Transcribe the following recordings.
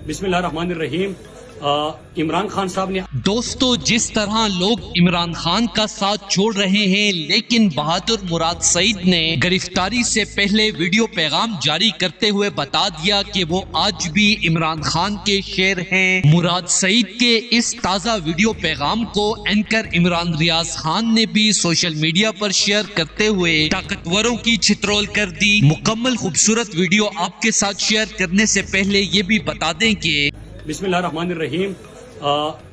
बिस्मिल्लाहिर्रहमानिर्रहीम। इमरान खान साहब ने दोस्तों, जिस तरह लोग इमरान खान का साथ छोड़ रहे हैं, लेकिन बहादुर मुराद सईद ने गिरफ्तारी से पहले वीडियो पैगाम जारी करते हुए बता दिया कि वो आज भी इमरान खान के शेर हैं। मुराद सईद के इस ताज़ा वीडियो पैगाम को एंकर इमरान रियाज खान ने भी सोशल मीडिया पर शेयर करते हुए ताकतवरों की छितरौल कर दी। मुकम्मल खूबसूरत वीडियो आपके साथ शेयर करने से पहले ये भी बता दें कि बिस्मिल्लाहिर्रहमानिर्रहीम।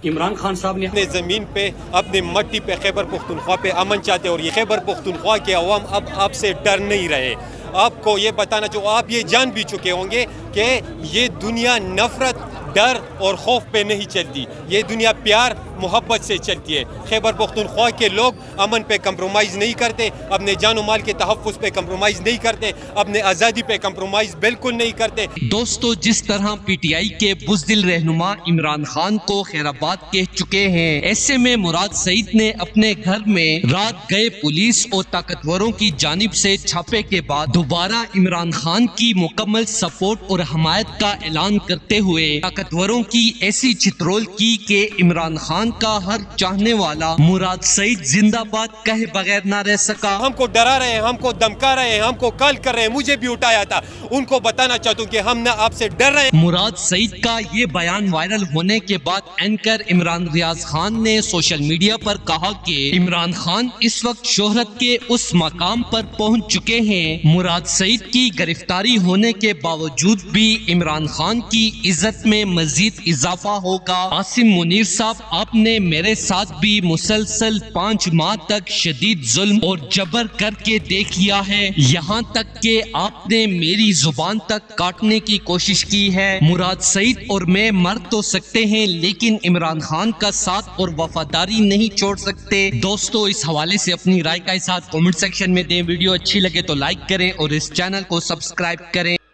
इमरान खान साहब ने अपने ज़मीन पे, अपने मट्टी पे, खैबर पुख्तनख्वा पे अमन चाहते हैं और ये खैबर पुख्तनख्वा के अवाम अब आपसे डर नहीं रहे। आपको ये बताना चाहिए, आप ये जान भी चुके होंगे कि ये दुनिया नफरत, डर और खौफ पे नहीं चलती, ये दुनिया प्यार मोहब्बत से चलती है। खैबर पुख्तनख्वा के लोग अमन पे कंप्रोमाइज़ नहीं करते, अपने जान माल के तहफ़्फ़ुज़ पे कंप्रोमाइज़ नहीं करते, अपने आज़ादी पे कंप्रोमाइज़ बिल्कुल नहीं करते। दोस्तों, जिस तरह पीटीआई के बुज़दिल रहनुमा इमरान खान को खैराबाद कह चुके हैं, ऐसे में मुराद सईद ने अपने घर में रात गए पुलिस और ताकतवरों की जानिब से छापे के बाद दोबारा इमरान खान की मुकम्मल सपोर्ट और हमायत का ऐलान करते हुए ताकतवरों की ऐसी छितरौल की कि इमरान खान का हर चाहने वाला मुराद सईद जिंदाबाद कहे बगैर ना रह सका। हमको डरा रहे हैं, हमको धमका रहे हैं, हमको कॉल कर रहे हैं, मुझे भी उठाया था। उनको बताना चाहता हूँ कि हम ना आपसे डर रहे हैं। मुराद सईद का ये बयान वायरल होने के बाद एंकर इमरान रियाज खान ने सोशल मीडिया पर कहा कि इमरान खान इस वक्त शोहरत के उस मकाम पर पहुंच चुके हैं। मुराद सईद की गिरफ्तारी होने के बावजूद भी इमरान खान की इज्जत में मजीद इजाफा होगा। आसिम मुनीर साहब, आपने मेरे साथ भी मुसलसल 5 माह तक शदीद जुल्म और जबर करके देख लिया है, यहाँ तक कि आपने मेरी जुबान तक काटने की कोशिश की है। मुराद सईद और मैं मर तो सकते हैं, लेकिन इमरान खान का साथ और वफादारी नहीं छोड़ सकते। दोस्तों, इस हवाले से अपनी राय का साथ कमेंट सेक्शन में दें। वीडियो अच्छी लगे तो लाइक करें और इस चैनल को सब्सक्राइब करें।